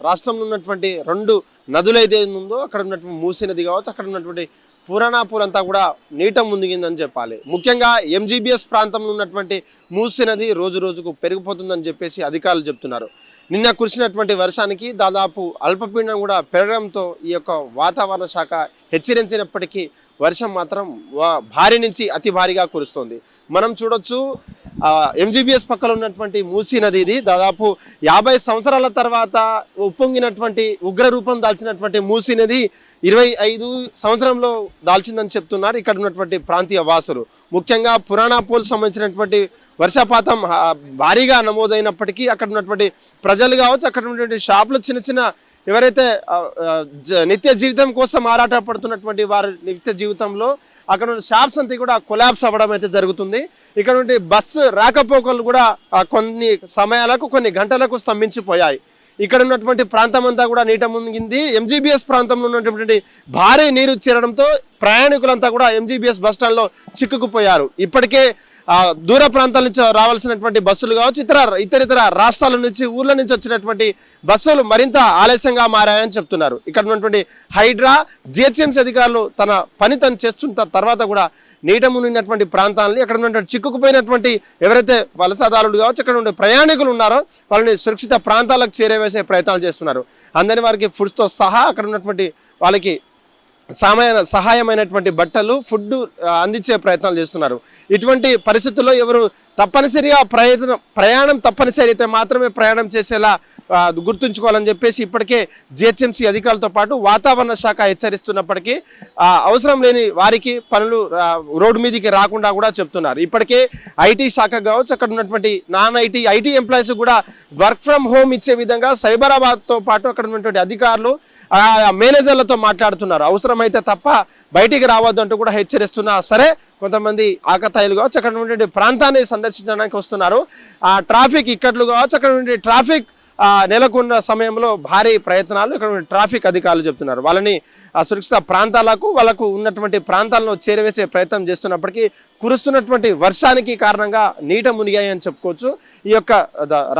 రాష్ట్రంలో ఉన్నటువంటి 2 నదులు అయితే ఉందో అక్కడ ఉన్నటువంటి మూసీ నది కావచ్చు, అక్కడ ఉన్నటువంటి పురాణాపూర్ అంతా కూడా నీట మునిగిందని చెప్పాలి. ముఖ్యంగా ఎంజీబీఎస్ ప్రాంతంలో ఉన్నటువంటి మూసీ నది రోజు రోజుకు పెరిగిపోతుందని చెప్పేసి అధికారులు చెప్తున్నారు. నిన్న కురిసినటువంటి వర్షానికి దాదాపు అల్పపీడనం కూడా పెరగడంతో ఈ యొక్క వాతావరణ శాఖ హెచ్చరించినప్పటికీ వర్షం మాత్రం భారీ నుంచి అతి భారీగా కురుస్తుంది. మనం చూడొచ్చు ఎంజీబీఎస్ పక్కన ఉన్నటువంటి మూసీ నది ఇది దాదాపు 50 సంవత్సరాల తర్వాత ఉప్పొంగినటువంటి ఉగ్ర రూపం దాల్చినటువంటి మూసీ నది 25 సంవత్సరంలో దాల్చిందని చెప్తున్నారు ఇక్కడ ఉన్నటువంటి ప్రాంతీయ వాసులు. ముఖ్యంగా పురాణాపూల్ సంబంధించినటువంటి వర్షపాతం భారీగా నమోదైనప్పటికీ అక్కడ ఉన్నటువంటి ప్రజలు కావచ్చు, అక్కడ ఉన్నటువంటి షాపులు చిన్న చిన్న ఎవరైతే నిత్య జీవితం కోసం ఆరాటపడుతున్నటువంటి వారి నిత్య జీవితంలో అక్కడ ఉన్న షాప్స్ అంతా కూడా కొలాప్స్ అవ్వడం అయితే జరుగుతుంది. ఇక్కడ నుండి బస్సు రాకపోకలు కూడా కొన్ని సమయాలకు కొన్ని గంటలకు స్తంభించిపోయాయి. ఇక్కడ ఉన్నటువంటి ప్రాంతం అంతా కూడా నీట మునిగింది. ఎంజీబీఎస్ ప్రాంతంలో ఉన్నటువంటి భారీ నీరు చేరడంతో ప్రయాణికులంతా కూడా ఎంజీబీఎస్ బస్టాండ్లో చిక్కుకుపోయారు. ఇప్పటికే దూర ప్రాంతాల నుంచి రావాల్సినటువంటి బస్సులు కావచ్చు, ఇతర రాష్ట్రాల నుంచి ఊర్ల నుంచి వచ్చినటువంటి బస్సులు మరింత ఆలస్యంగా మారాయని చెప్తున్నారు. ఇక్కడ ఉన్నటువంటి హైడ్రా జిహెచ్ఎంసీ అధికారులు తన పని తను చేస్తున్న తర్వాత కూడా నీట మునిగినటువంటి ప్రాంతాలని అక్కడ ఉన్నటువంటి చిక్కుకుపోయినటువంటి ఎవరైతే వలసదారులు కావచ్చు, అక్కడ ఉండే ప్రయాణికులు ఉన్నారో వాళ్ళని సురక్షిత ప్రాంతాలకు చేరవేసే ప్రయత్నాలు చేస్తున్నారు. అందరి వారికి ఫుడ్స్తో సహా అక్కడ ఉన్నటువంటి వాళ్ళకి సహాయమైనటువంటి బట్టలు ఫుడ్ అందించే ప్రయత్నాలు చేస్తున్నారు. ఇటువంటి పరిస్థితుల్లో ఎవరు తప్పనిసరిగా ప్రయాణం తప్పనిసరి అయితే మాత్రమే ప్రయాణం చేసేలా గుర్తుంచుకోవాలని చెప్పేసి ఇప్పటికే జిహెచ్ఎంసీ అధికారులతో పాటు వాతావరణ శాఖ హెచ్చరిస్తున్నప్పటికీ అవసరం లేని వారికి పనులు రోడ్డు మీదకి రాకుండా కూడా చెప్తున్నారు. ఇప్పటికే ఐటీ శాఖ కావచ్చు, అక్కడ ఉన్నటువంటి నాన్ ఐటీ ఎంప్లాయీస్ కూడా వర్క్ ఫ్రమ్ హోమ్ ఇచ్చే విధంగా సైబరాబాద్తో పాటు అక్కడ ఉన్నటువంటి అధికారులు మేనేజర్లతో మాట్లాడుతున్నారు. అవసరమైతే తప్ప బయటికి రావద్దు అంటూ కూడా హెచ్చరిస్తున్నా సరే కొంతమంది ఆకతాయిలు కావచ్చు, అక్కడ ఉన్నటువంటి ప్రాంతాన్ని సందర్శించడానికి వస్తున్నారు. ట్రాఫిక్ ఇక్కట్లు కావచ్చు, అక్కడ నుండి ట్రాఫిక్ నెలకొన్న సమయంలో భారీ ప్రయత్నాలు ఇక్కడ ట్రాఫిక్ అధికారులు చెప్తున్నారు. వాళ్ళని సురక్షిత ప్రాంతాలకు వాళ్ళకు ఉన్నటువంటి ప్రాంతాలను చేరవేసే ప్రయత్నం చేస్తున్నప్పటికీ కురుస్తున్నటువంటి వర్షానికి కారణంగా నీట మునిగాయని చెప్పుకోవచ్చు. ఈ యొక్క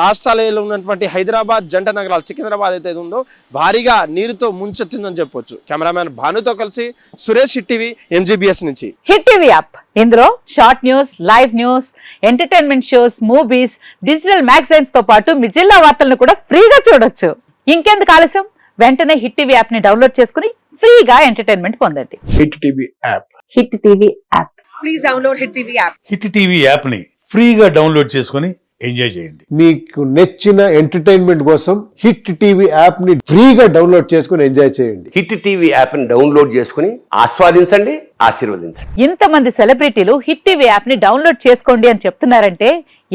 రాష్ట్రాలలో ఉన్నటువంటి హైదరాబాద్ జంట నగరాలు సికింద్రాబాద్ అయితే ఉందో భారీగా నీరుతో ముంచెత్తిందని చెప్పొచ్చు. కెమెరామ్యాన్ భానుతో కలిసి సురేష్, హిట్ టీవీ, ఎంజీబీఎస్ నుంచి. హిట్ టీవీ యాప్ ఇందులో short news, live news, entertainment shows, movies, digital magazines తో పాటు మీ జిల్లా వార్తలను కూడా ఫ్రీగా చూడొచ్చు. ఇంకెందుకు ఆలస్యం, వెంటనే హిట్ టీవీ యాప్ ని డౌన్లోడ్ చేసుకుని ఫ్రీగా ఎంటర్టైన్మెంట్ పొందండి. Hit TV app. Hit TV app. Please download hit TV app. Hit TV app ని ఫ్రీగా డౌన్లోడ్ చేసుకుని ఎంజాయ్ చేయండి. మీకు నచ్చిన ఎంటర్టైన్మెంట్ కోసం హిట్ టీవీ యాప్ ని ఫ్రీగా డౌన్లోడ్ చేసుకుని ఎంజాయ్ చేయండి. హిట్ టీవీ యాప్ ని డౌన్లోడ్ చేసుకుని ఆస్వాదించండి, ఆశీర్వదించండి. ఇంతమంది సెలబ్రిటీలు హిట్ టీవీ యాప్ ని డౌన్లోడ్ చేసుకోండి అని చెప్తున్నారంటే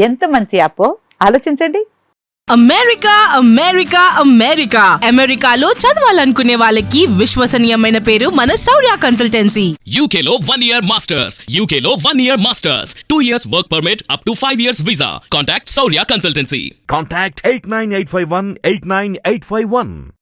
ఎంత మంచి యాప్ ఆలోచించండి. అమెరికా అమెరికా అమెరికా అమెరికాలో చదవాలనుకునే వాళ్ళకి విశ్వసనీయమైన పేరు మన శౌర్య కన్సల్టెన్సీ. UK లో 1 year masters, UK లో 1 year masters, 2 years work permit up to 5 years visa. Contact Saurya Consultancy. Contact 89851 89851.